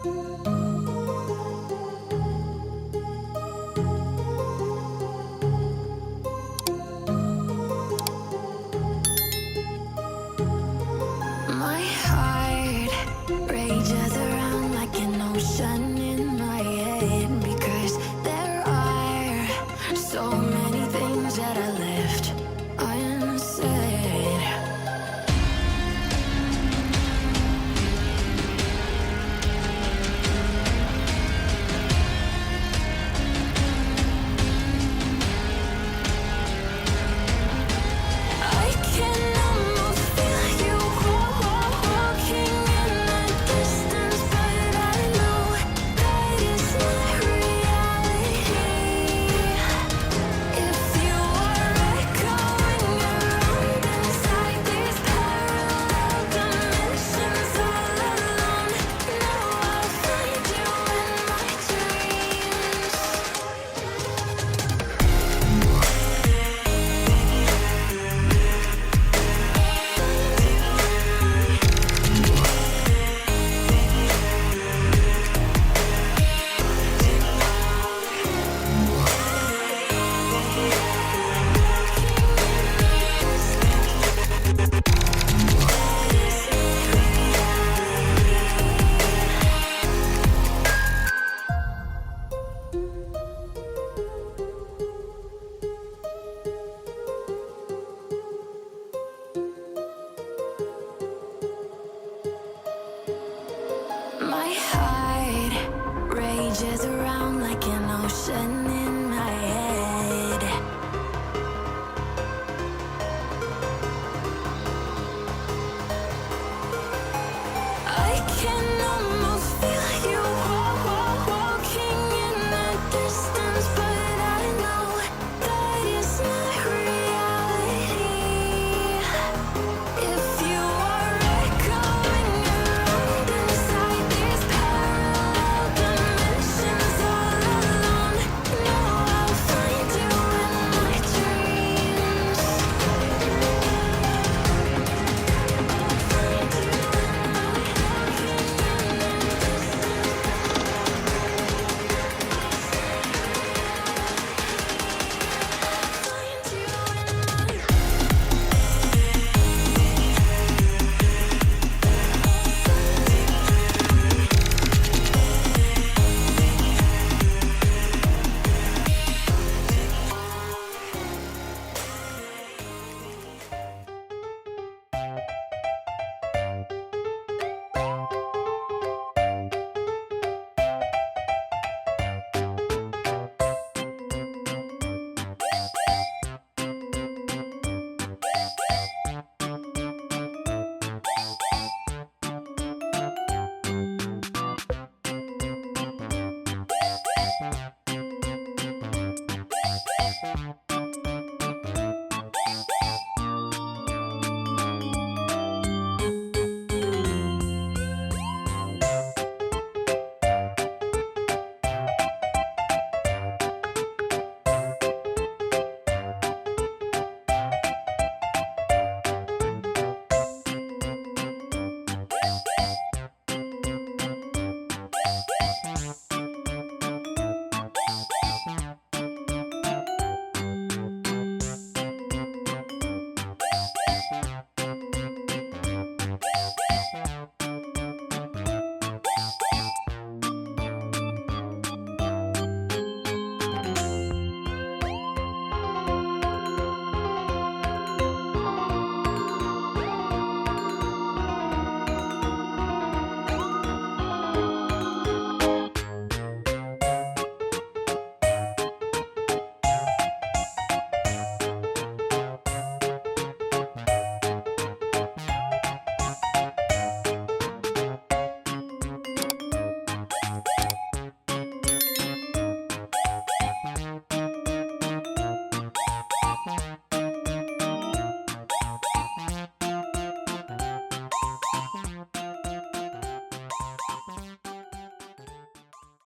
My heart rages around like an ocean in my head, because there are so many things that I left unsaid. I can almost feel you walking in the distance, but I know that it's not reality. If you are echoing around inside these parallel dimensions all alone, know I'll find you in my dreams. My heart rages around like an ocean